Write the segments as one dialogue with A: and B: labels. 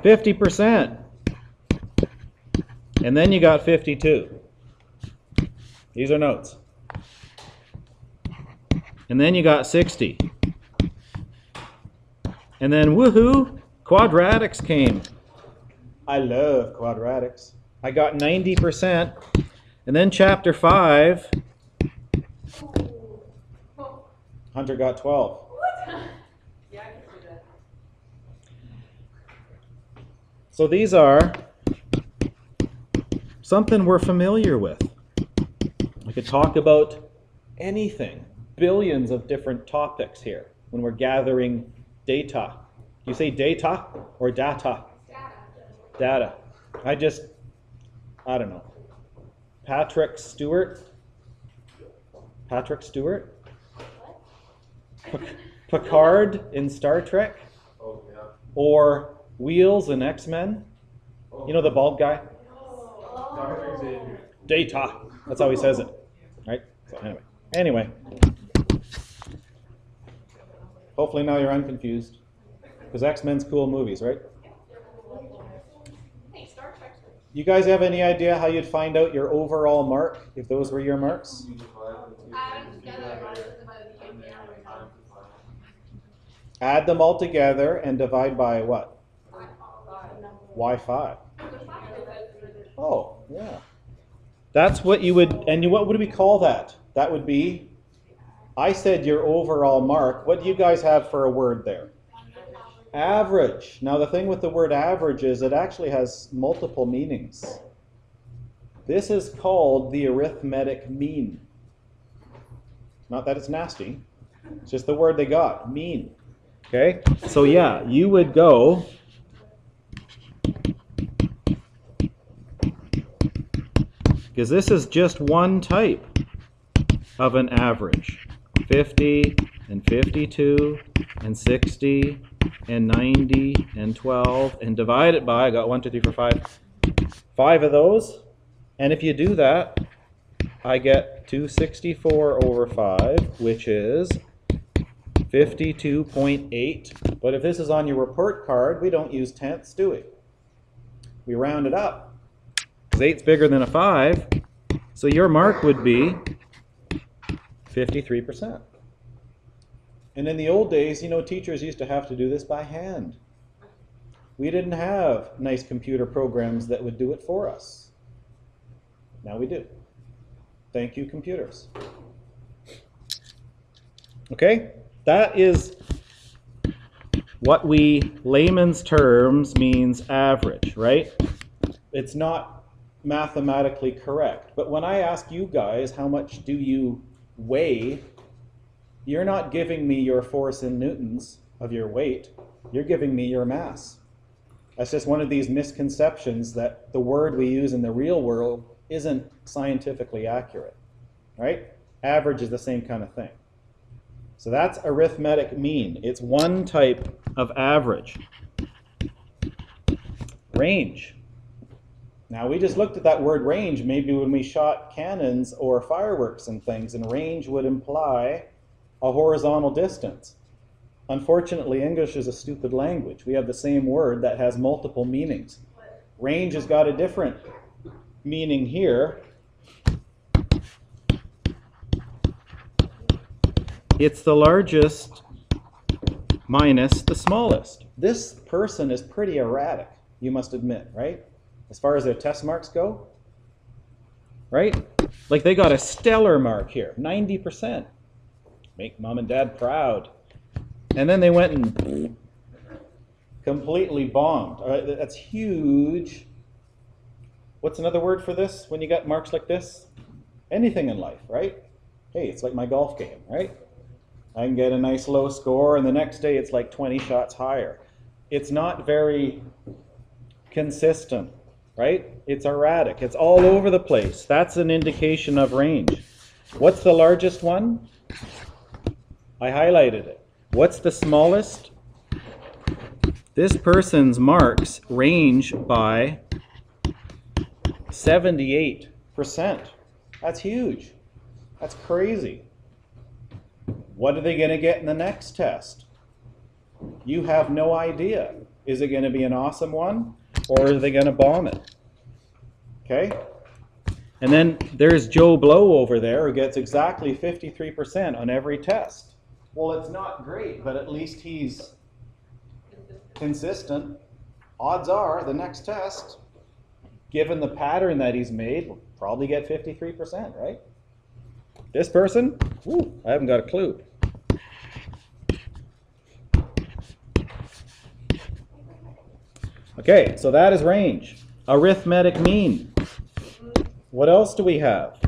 A: 50%. And then you got 52. These are notes. And then you got 60. And then woohoo, quadratics came. I love quadratics. I got 90%. And then chapter 5, Hunter got 12.
B: Yeah, I can see that.
A: So these are something we're familiar with. I could talk about anything, billions of different topics here when we're gathering data. You say data or data? Data. I don't know. Patrick Stewart? Picard in Star Trek?
C: Oh, yeah.
A: Or Wheels in X-Men? You know the bald guy?
C: Dr. Xavier.
A: Data. That's how he says it. Right? So anyway. Hopefully now you're unconfused. Because X-Men's cool movies, right?
B: Hey, Star Trek's good.
A: You guys have any idea how you'd find out your overall mark if those were your marks? Add them all together and divide by what? Why 5? Oh, yeah. That's what you would, and what would we call that? That would be, I said your overall mark. What do you guys have for a word there? Average. Now the thing with the word average is it actually has multiple meanings. This is called the arithmetic mean. Not that it's nasty. It's just the word they got, mean. Okay? So yeah, you would go because this is just one type of an average. 50 and 52 and 60 and 90 and 12 and divide it by, I got 1, 2, 3, 4, 5. 5 of those. And if you do that, I get 264 over 5, which is 52.8. But if this is on your report card, we don't use tenths, do we? We round it up. Because 8's bigger than a 5. So your mark would be 53%. And in the old days, you know, teachers used to have to do this by hand. We didn't have nice computer programs that would do it for us. Now we do. Thank you, computers. Okay? That is what we, layman's terms, means average, right? It's not mathematically correct. But when I ask you guys, how much do you weigh, you're not giving me your force in newtons of your weight. You're giving me your mass. That's just one of these misconceptions that the word we use in the real world isn't scientifically accurate, right? Average is the same kind of thing. So that's arithmetic mean. It's one type of average. Range. Now we just looked at that word range maybe when we shot cannons or fireworks and things, and range would imply a horizontal distance. Unfortunately, English is a stupid language. We have the same word that has multiple meanings. Range has got a different meaning here. It's the largest minus the smallest. This person is pretty erratic, you must admit, right? As far as their test marks go, right? Like they got a stellar mark here, 90%. Make mom and dad proud. And then they went and completely bombed. All right, that's huge. What's another word for this when you got marks like this? Anything in life, right? Hey, it's like my golf game, right? I can get a nice low score, and the next day it's like 20 shots higher. It's not very consistent, right? It's erratic. It's all over the place. That's an indication of range. What's the largest one? I highlighted it. What's the smallest? This person's marks range by 78%. That's huge. That's crazy. What are they going to get in the next test? You have no idea. Is it going to be an awesome one, or are they going to bomb it? Okay? And then there's Joe Blow over there who gets exactly 53% on every test. Well, it's not great, but at least he's consistent. Odds are the next test, given the pattern that he's made, will probably get 53%, right? This person, whew, I haven't got a clue. Okay, so that is range. Arithmetic mean. What else do we have?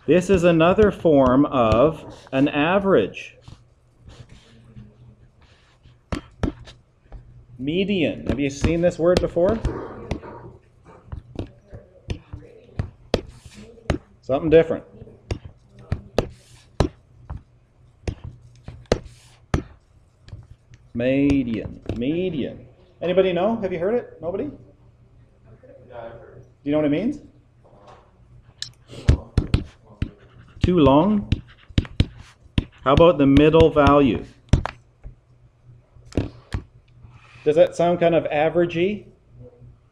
A: This is another form of an average. Median. Have you seen this word before? Something different. Median. Median. Anybody know? Have you heard it? Nobody?
C: Yeah, I've heard.
A: Do you know what it means? Too long? How about the middle value? Does that sound kind of averagey?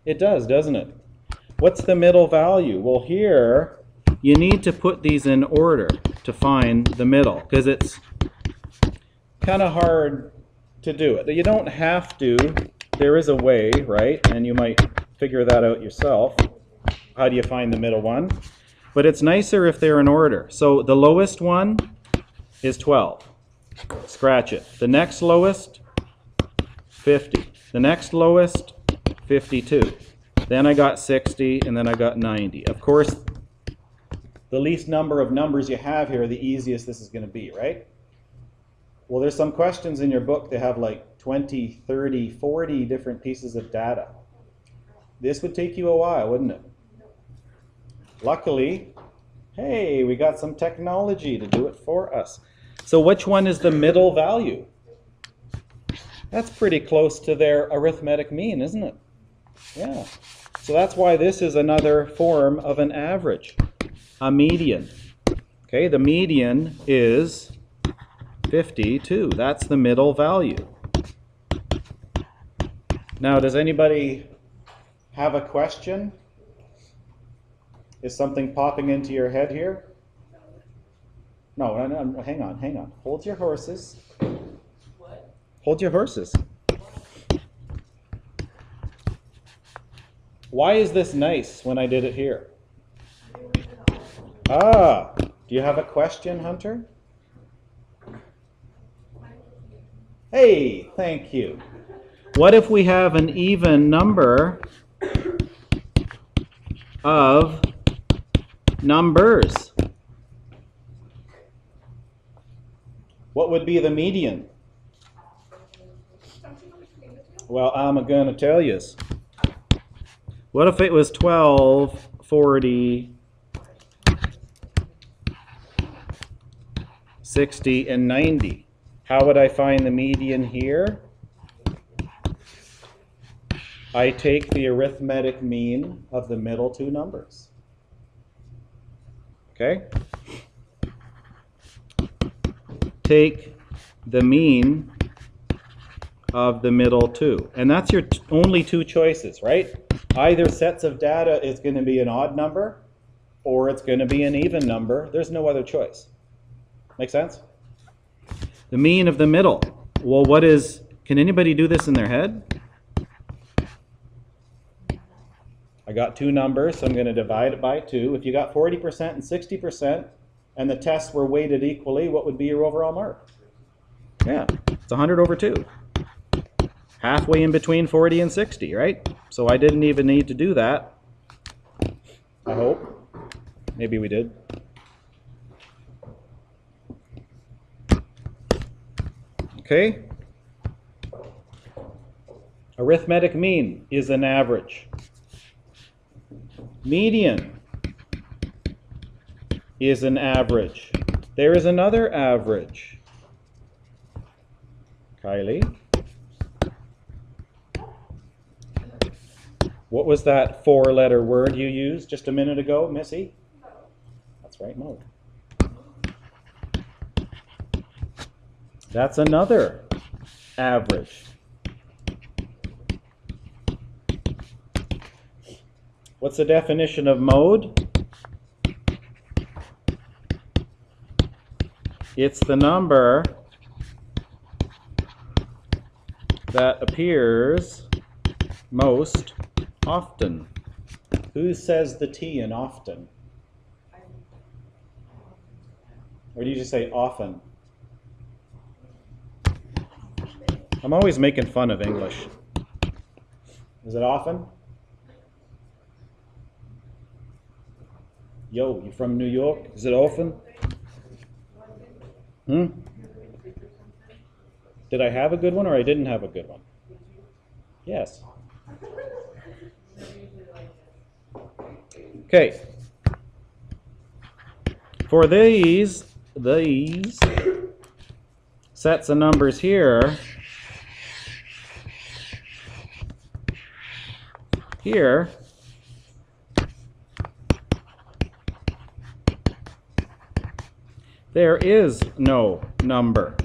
A: It does, doesn't it? What's the middle value? Well, here you need to put these in order to find the middle, because it's kind of hard to do it. You don't have to. There is a way, right? And you might figure that out yourself. How do you find the middle one? But it's nicer if they're in order. So the lowest one is 12. Scratch it. The next lowest, 50. The next lowest, 52. Then I got 60, and then I got 90. Of course, the least number of numbers you have here, the easiest this is going to be, right? Well, there's some questions in your book that have like 20, 30, 40 different pieces of data. This would take you a while, wouldn't it? Luckily, hey, we got some technology to do it for us. So which one is the middle value? That's pretty close to their arithmetic mean, isn't it? Yeah. So that's why this is another form of an average, a median. Okay, the median is 52. That's the middle value. Now, does anybody have a question? Is something popping into your head here? No, hang on. Hold your horses.
B: What?
A: Hold your horses. Why is this nice when I did it here? Ah, do you have a question, Hunter? Hey, thank you. What if we have an even number of numbers? What would be the median? Well, I'm going to tell you. What if it was 12, 40, 60, and 90? How would I find the median here? I take the arithmetic mean of the middle two numbers. Okay? Take the mean of the middle two. And that's your only two choices, right? Either sets of data is going to be an odd number, or it's going to be an even number. There's no other choice. Make sense? The mean of the middle. Well, can anybody do this in their head? I got two numbers, so I'm going to divide it by 2. If you got 40% and 60%, and the tests were weighted equally, what would be your overall mark? Yeah, it's 100 over 2. Halfway in between 40 and 60, right? So I didn't even need to do that. I hope. Maybe we did. Okay? Arithmetic mean is an average. Median is an average. There is another average. Kylie? What was that 4-letter word you used just a minute ago, Missy? That's right, mode. That's another average. What's the definition of mode? It's the number that appears most often. Who says the T in often? Or do you just say often? I'm always making fun of English. Is it often? Yo, you from New York? Is it often? Did I have a good one or I didn't have a good one? Yes. Okay. For these sets of numbers here, there is no number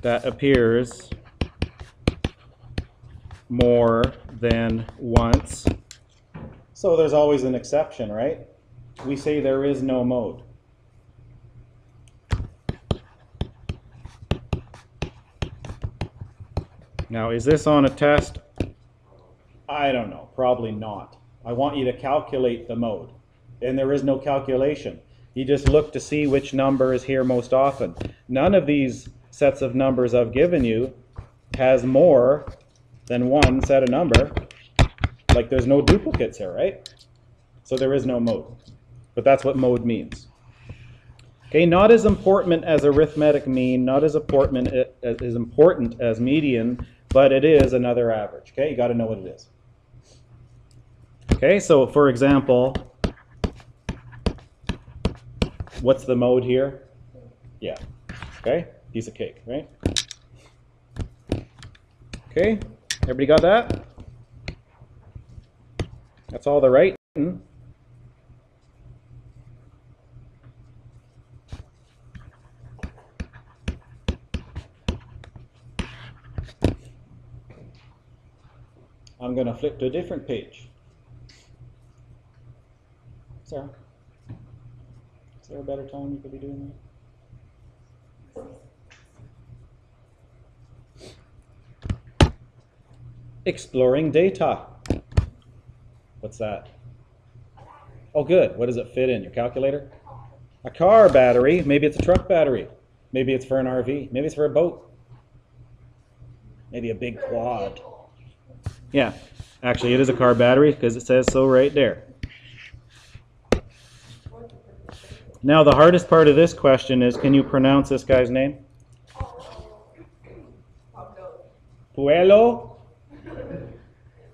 A: that appears more than once. So there's always an exception, right? We say there is no mode. Now, is this on a test? I don't know, probably not. I want you to calculate the mode. And there is no calculation. You just look to see which number is here most often. None of these sets of numbers I've given you has more than one set of number. Like there's no duplicates here, right? So there is no mode. But that's what mode means. Okay, not as important as arithmetic mean, not as important as median, but it is another average. Okay, you got to know what it is. Okay, so for example, what's the mode here? Yeah. Okay, piece of cake, right? Okay, everybody got that? That's all the writing. I'm going to flip to a different page. Sarah, is there a better time you could be doing that? Exploring data. What's that? Oh, good. What does it fit in? Your calculator? A car battery. Maybe it's a truck battery. Maybe it's for an RV. Maybe it's for a boat. Maybe a big quad. Yeah, actually it is a car battery because it says so right there. Now the hardest part of this question is, can you pronounce this guy's name? Puello?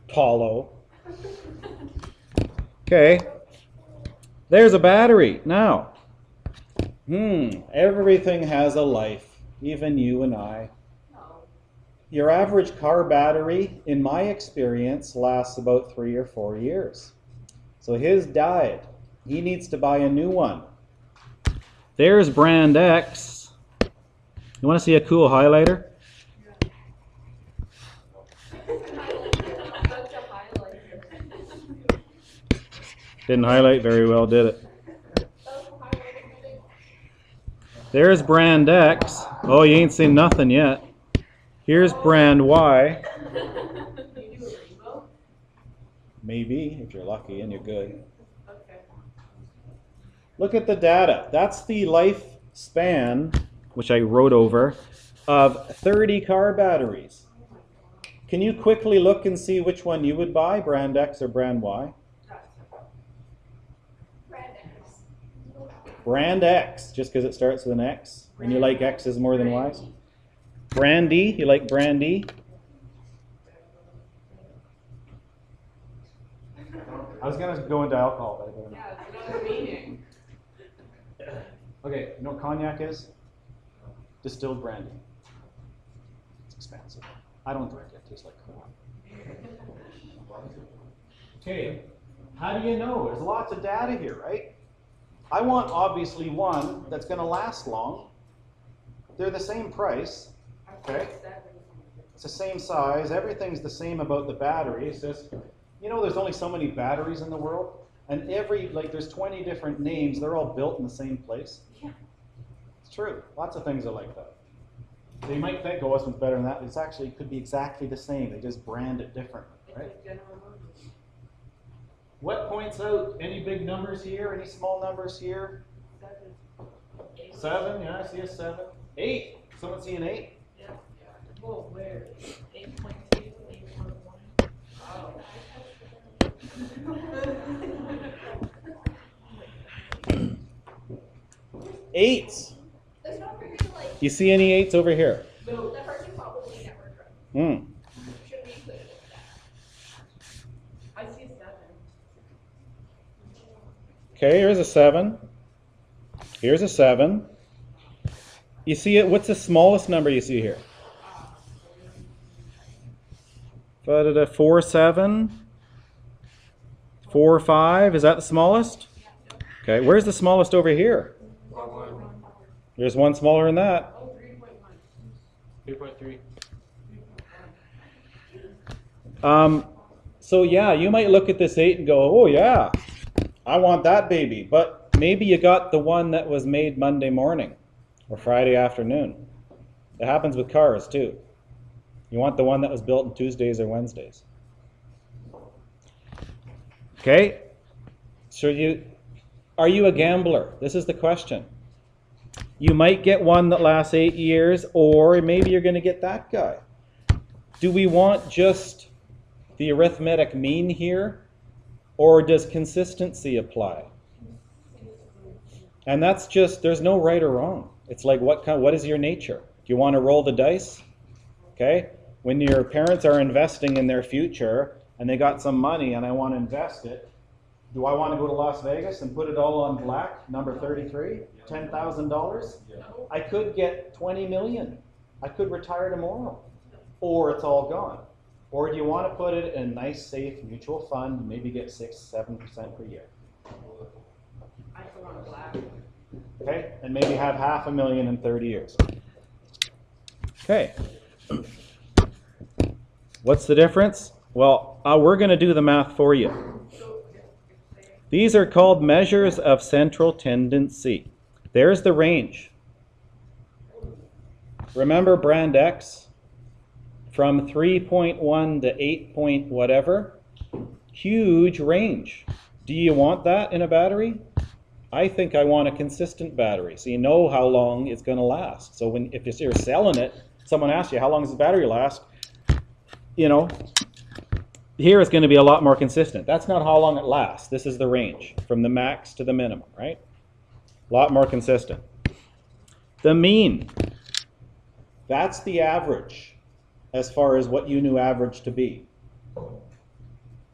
A: Paulo. Okay, there's a battery. Now, everything has a life, even you and I. Your average car battery, in my experience, lasts about 3 or 4 years. So his died. He needs to buy a new one. There's brand X. You want to see a cool highlighter? Didn't highlight very well, did it? There's brand X. Oh, you ain't seen nothing yet. Here's brand Y. Maybe, if you're lucky and you're good.
B: Okay.
A: Look at the data. That's the lifespan, which I wrote over, of 30 car batteries. Can you quickly look and see which one you would buy, brand X or brand Y?
B: Brand X.
A: Brand X, just because it starts with an X, and you like X's more than Y's. Brandy, you like brandy? I was going to go into alcohol, but I don't know.
B: Yeah, it's another meaning.
A: Okay, you know what cognac is? Distilled brandy. It's expensive. I don't drink it. It tastes like corn. Okay, how do you know? There's lots of data here, right? I want obviously one that's going to last long. They're the same price, okay? It's the same size. Everything's the same about the battery. It's just, you know, there's only so many batteries in the world, and there's 20 different names. They're all built in the same place.
B: Yeah.
A: It's true. Lots of things are like that. They might think, oh, this one's better than that. It's actually, it could be exactly the same. They just brand it differently, right? What points out? Any big numbers here? Any small numbers here? 7, yeah, I see a 7. 8. Someone see an 8?
B: Yeah. Whoa, where? 8.2, 8.1. Oh.
A: 8s.
D: There's no for you to like.
A: You see any 8s over here?
D: No. The person probably never drove.
A: Hmm.
D: Should be included with that.
B: I see 7.
A: Okay, here's a 7. Here's a 7. You see it? What's the smallest number you see here? 4, 7. 4, 5. Is that the smallest? Okay, where's the smallest over here? There's one smaller than that.
B: Oh, 3.1.
C: 3.3.
A: So yeah, you might look at this 8 and go, oh yeah, I want that baby. But maybe you got the one that was made Monday morning or Friday afternoon. It happens with cars too. You want the one that was built on Tuesdays or Wednesdays. Okay, so are you a gambler? This is the question. You might get one that lasts 8 years, or maybe you're going to get that guy. Do we want just the arithmetic mean here, or does consistency apply? And that's just, there's no right or wrong. It's like, what is your nature? Do you want to roll the dice? Okay? When your parents are investing in their future, and they got some money, and I want to invest it, do I want to go to Las Vegas and put it all on black, number 33, $10,000? I could get 20 million. I could retire tomorrow. Or it's all gone. Or do you want to put it in a nice, safe mutual fund and maybe get 6-7% per year?
B: I put on black.
A: Okay? And maybe have $500,000 in 30 years. Okay. What's the difference? Well, we're going to do the math for you. These are called measures of central tendency. There's the range. Remember brand X? From 3.1 to 8 point whatever? Huge range. Do you want that in a battery? I think I want a consistent battery, so you know how long it's going to last. So if you're selling it, someone asks you, how long does the battery last? You know, here it's going to be a lot more consistent. That's not how long it lasts. This is the range, from the max to the minimum, right? A lot more consistent. The mean, that's the average as far as what you knew average to be.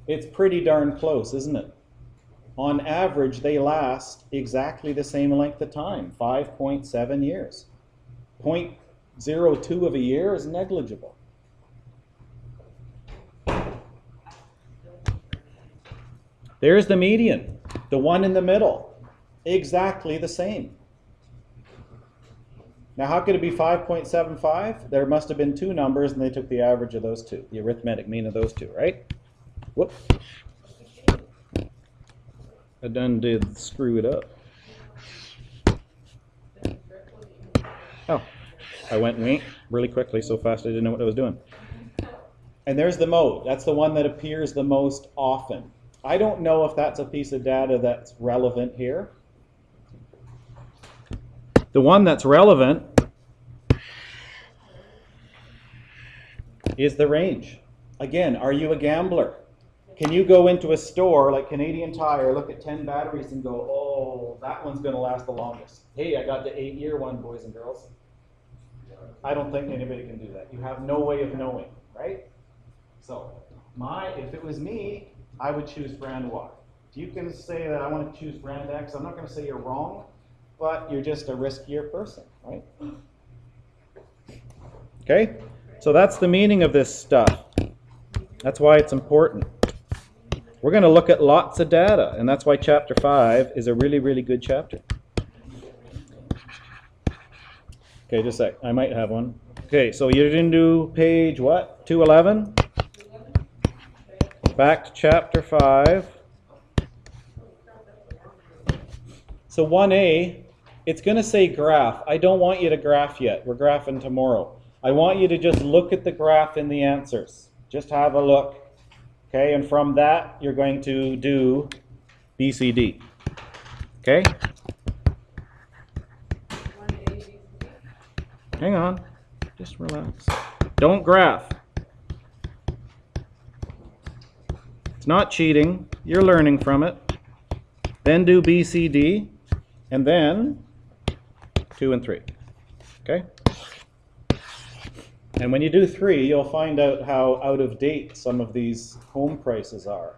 A: It's pretty darn close, isn't it? On average, they last exactly the same length of time, 5.7 years. 0.02 of a year is negligible. There's the median, the one in the middle, exactly the same. Now, how could it be 5.75? There must have been two numbers, and they took the average of those two, the arithmetic mean of those two, right? Whoop. I done did screw it up. Oh, I went really quickly, so fast I didn't know what I was doing. And there's the mode. That's the one that appears the most often. I don't know if that's a piece of data that's relevant here. The one that's relevant is the range. Again, are you a gambler? Can you go into a store like Canadian Tire, look at 10 batteries and go, oh, that one's going to last the longest. Hey, I got the 8-year one, boys and girls. I don't think anybody can do that. You have no way of knowing, right? So, if it was me, I would choose brand Y. You can say that I want to choose brand X. I'm not going to say you're wrong, but you're just a riskier person, right? Okay? So that's the meaning of this stuff. That's why it's important. We're going to look at lots of data, and that's why chapter 5 is a really, really good chapter. Okay, just a sec. I might have one. Okay, so you're going to do page what? 211? Back to chapter 5. So 1A, it's going to say graph. I don't want you to graph yet. We're graphing tomorrow. I want you to just look at the graph in the answers. Just have a look. Okay, and from that, you're going to do BCD. Okay? Hang on. Just relax. Don't graph. It's not cheating. You're learning from it. Then do BCD, and then 2 and 3. Okay? And when you do 3, you'll find out how out of date some of these home prices are,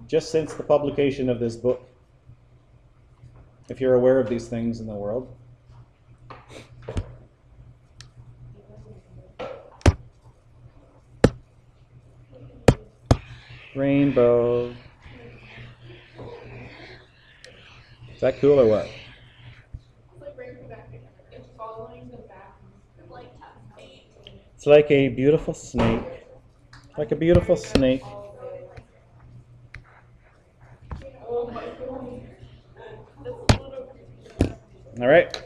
A: just since the publication of this book, if you're aware of these things in the world. Rainbow. Is that cool or what?
D: It's like bringing it back together. It's following the back, like template.
A: It's like a beautiful snake. Like a beautiful snake.
B: Oh my god. That's a little.
A: All right.